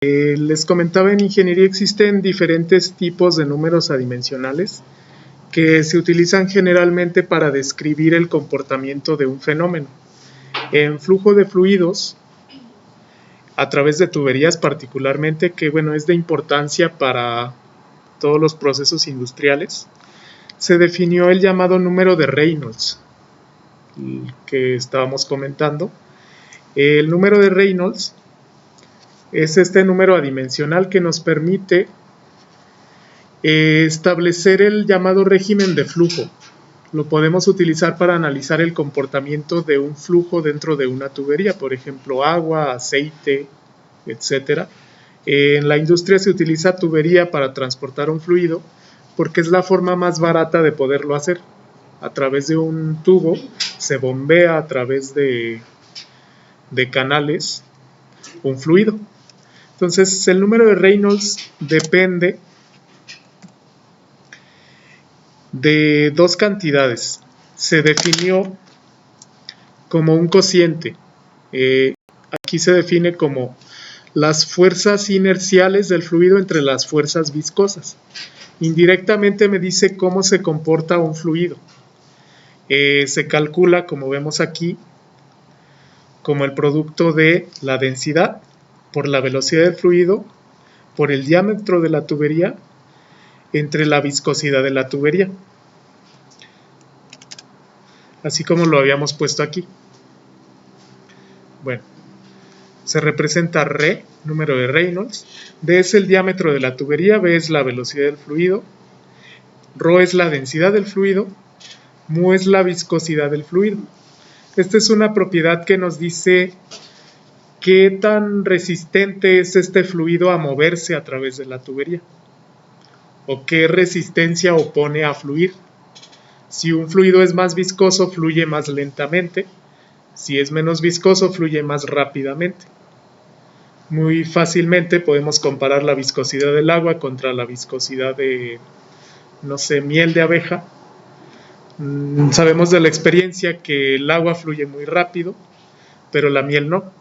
Les comentaba, en ingeniería existen diferentes tipos de números adimensionales que se utilizan generalmente para describir el comportamiento de un fenómeno. En flujo de fluidos, a través de tuberías particularmente, que bueno, es de importancia para todos los procesos industriales, se definió el llamado número de Reynolds, que estábamos comentando. El número de Reynolds es este número adimensional que nos permite establecer el llamado régimen de flujo. Lo podemos utilizar para analizar el comportamiento de un flujo dentro de una tubería, por ejemplo, agua, aceite, etc. En la industria se utiliza tubería para transportar un fluido porque es la forma más barata de poderlo hacer. A través de un tubo se bombea a través de canales un fluido. Entonces, el número de Reynolds depende de dos cantidades. Se definió como un cociente. Aquí se define como las fuerzas inerciales del fluido entre las fuerzas viscosas. Indirectamente me dice cómo se comporta un fluido. Se calcula, como vemos aquí, como el producto de la densidad por la velocidad del fluido por el diámetro de la tubería entre la viscosidad de la tubería, así como lo habíamos puesto aquí. Bueno, se representa R, número de Reynolds. D es el diámetro de la tubería, B es la velocidad del fluido, ρ es la densidad del fluido, mu es la viscosidad del fluido. Esta es una propiedad que nos dice qué tan resistente es este fluido a moverse a través de la tubería, o qué resistencia opone a fluir. Si un fluido es más viscoso, fluye más lentamente. Si es menos viscoso, fluye más rápidamente. Muy fácilmente podemos comparar la viscosidad del agua contra la viscosidad de, no sé, miel de abeja. Sabemos de la experiencia que el agua fluye muy rápido, pero la miel no.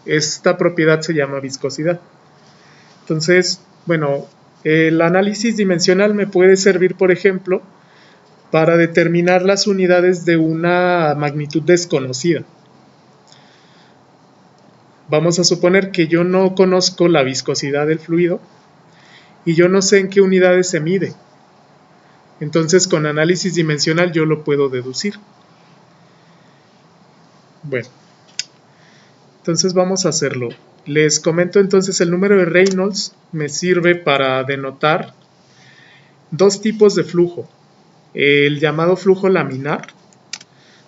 Esta propiedad se llama viscosidad. Entonces, bueno, el análisis dimensional me puede servir, por ejemplo, para determinar las unidades de una magnitud desconocida. Vamos a suponer que yo no conozco la viscosidad del fluido y yo no sé en qué unidades se mide. Entonces, con análisis dimensional yo lo puedo deducir. Bueno, entonces vamos a hacerlo. Les comento entonces, el número de Reynolds me sirve para denotar dos tipos de flujo. El llamado flujo laminar,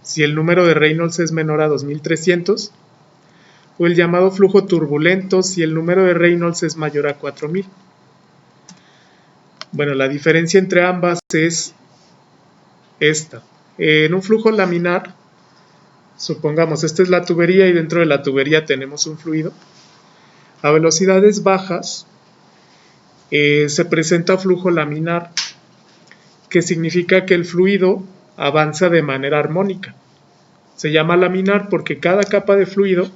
si el número de Reynolds es menor a 2300, o el llamado flujo turbulento, si el número de Reynolds es mayor a 4000. Bueno, la diferencia entre ambas es esta. En un flujo laminar, supongamos, esta es la tubería y dentro de la tubería tenemos un fluido. A velocidades bajas se presenta flujo laminar, que significa que el fluido avanza de manera armónica. Se llama laminar porque cada capa de fluido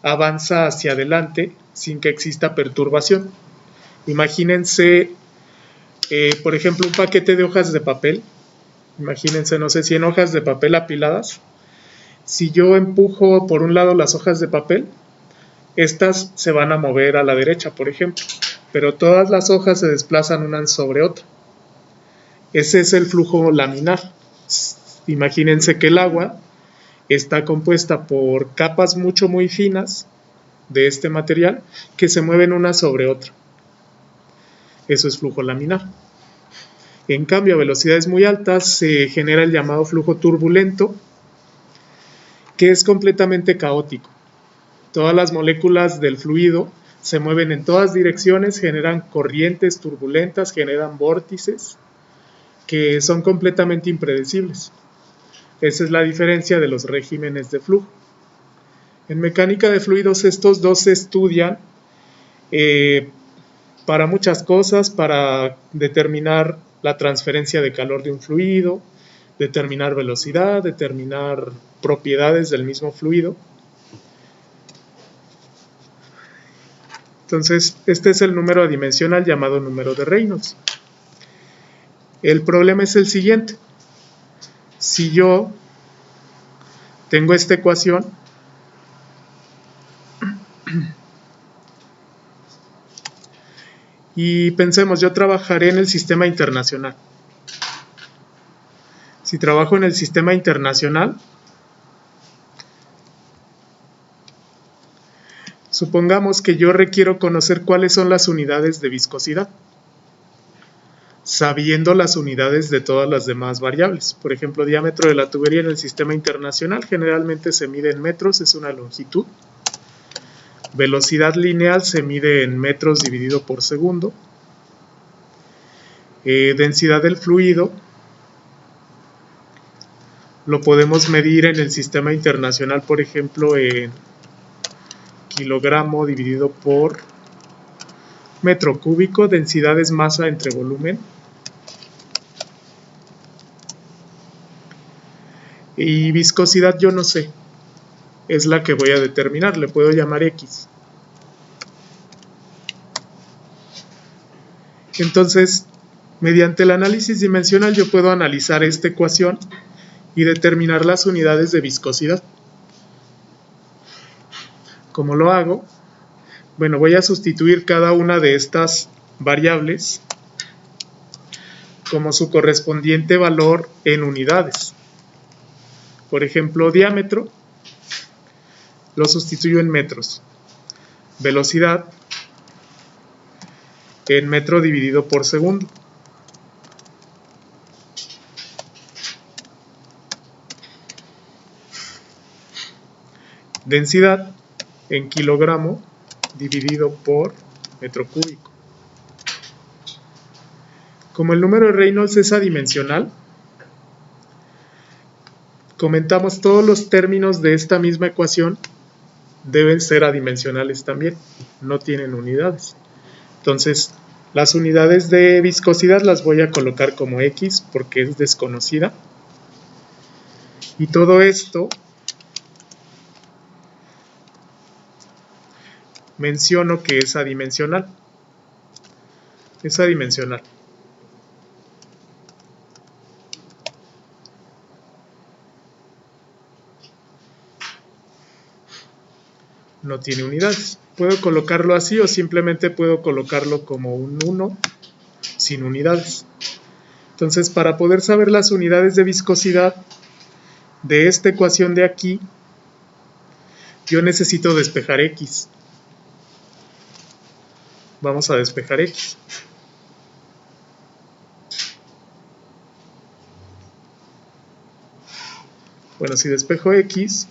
avanza hacia adelante sin que exista perturbación. Imagínense, por ejemplo, un paquete de hojas de papel. Imagínense, no sé, 100 hojas de papel apiladas. Si yo empujo por un lado las hojas de papel, estas se van a mover a la derecha, por ejemplo, pero todas las hojas se desplazan una sobre otra. Ese es el flujo laminar. Imagínense que el agua está compuesta por capas muy finas de este material que se mueven una sobre otra. Eso es flujo laminar. En cambio, a velocidades muy altas se genera el llamado flujo turbulento, que es completamente caótico. Todas las moléculas del fluido se mueven en todas direcciones, generan corrientes turbulentas, generan vórtices que son completamente impredecibles. Esa es la diferencia de los regímenes de flujo. En mecánica de fluidos estos dos se estudian para muchas cosas, para determinar la transferencia de calor de un fluido, determinar velocidad, determinar propiedades del mismo fluido. Entonces, este es el número adimensional llamado número de Reynolds. El problema es el siguiente. Si yo tengo esta ecuación, y pensemos, yo trabajaré en el sistema internacional. Si trabajo en el sistema internacional, supongamos que yo requiero conocer cuáles son las unidades de viscosidad, sabiendo las unidades de todas las demás variables. Por ejemplo, diámetro de la tubería en el sistema internacional generalmente se mide en metros, es una longitud. Velocidad lineal se mide en metros dividido por segundo. Densidad del fluido lo podemos medir en el sistema internacional, por ejemplo, en kilogramo dividido por metro cúbico. Densidad es masa entre volumen. Y viscosidad yo no sé, es la que voy a determinar, le puedo llamar X. Entonces, mediante el análisis dimensional yo puedo analizar esta ecuación y determinar las unidades de viscosidad. ¿Cómo lo hago? Bueno, voy a sustituir cada una de estas variables como su correspondiente valor en unidades. Por ejemplo, diámetro lo sustituyo en metros. Velocidad en metro dividido por segundo. Densidad en kilogramo dividido por metro cúbico. Como el número de Reynolds es adimensional, comentamos todos los términos de esta misma ecuación deben ser adimensionales también, no tienen unidades. Entonces, las unidades de viscosidad las voy a colocar como X porque es desconocida. Y todo esto menciono que es adimensional. Es adimensional. No tiene unidades. Puedo colocarlo así o simplemente puedo colocarlo como un 1 sin unidades. Entonces, para poder saber las unidades de viscosidad de esta ecuación de aquí, yo necesito despejar X. Vamos a despejar X. Bueno, si despejo X,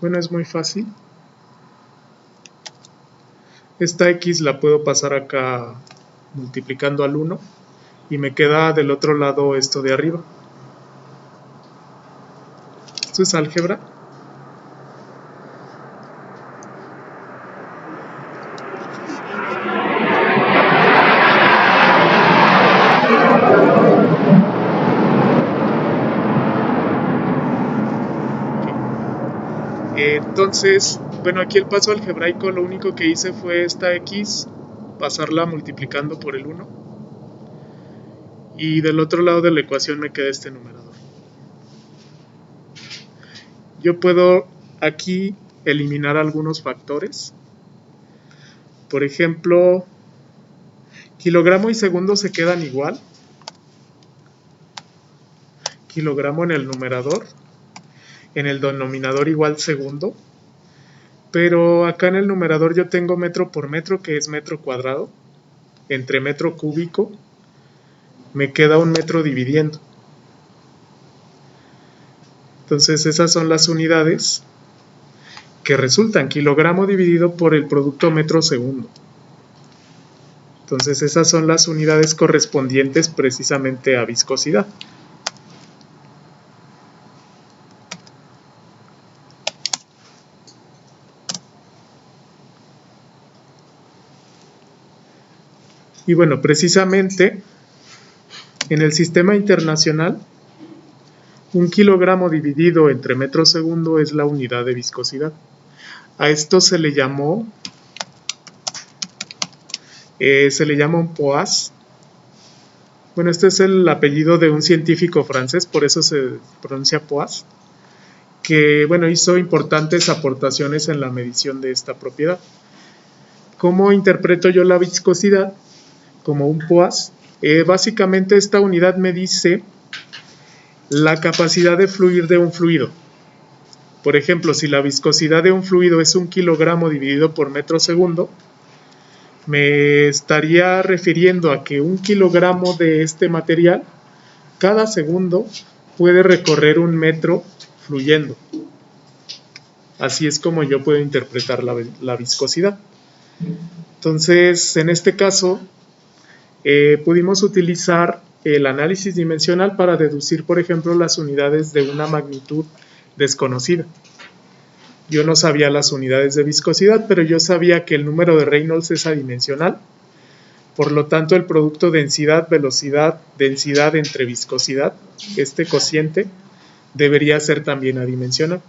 bueno, es muy fácil. Esta X la puedo pasar acá multiplicando al 1 y me queda del otro lado esto de arriba. Esto es álgebra. Entonces, bueno, aquí el paso algebraico lo único que hice fue esta X, pasarla multiplicando por el 1. Y del otro lado de la ecuación me queda este numerador. Yo puedo aquí eliminar algunos factores. Por ejemplo, kilogramo y segundo se quedan igual. Kilogramo en el numerador. En el denominador igual segundo. Pero acá en el numerador yo tengo metro por metro, que es metro cuadrado. Entre metro cúbico me queda un metro dividiendo. Entonces esas son las unidades que resultan, kilogramo dividido por el producto metro segundo. Entonces esas son las unidades correspondientes precisamente a viscosidad. Y bueno, precisamente En el sistema internacional, 1 kilogramo dividido entre metro segundo es la unidad de viscosidad. A esto se le llamó un poids. Bueno, este es el apellido de un científico francés, por eso se pronuncia poids, que bueno, hizo importantes aportaciones en la medición de esta propiedad. ¿Cómo interpreto yo la viscosidad? Como un poids. Básicamente esta unidad me dice la capacidad de fluir de un fluido. Por ejemplo, si la viscosidad de un fluido es 1 kilogramo dividido por metro segundo, me estaría refiriendo a que 1 kilogramo de este material cada segundo puede recorrer 1 metro fluyendo. Así es como yo puedo interpretar la viscosidad. Entonces, en este caso, pudimos utilizar el análisis dimensional para deducir, por ejemplo, las unidades de una magnitud desconocida. Yo no sabía las unidades de viscosidad, pero yo sabía que el número de Reynolds es adimensional. Por lo tanto, el producto densidad-velocidad, densidad entre viscosidad, este cociente, debería ser también adimensional.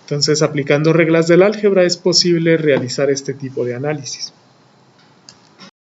Entonces, aplicando reglas del álgebra es posible realizar este tipo de análisis.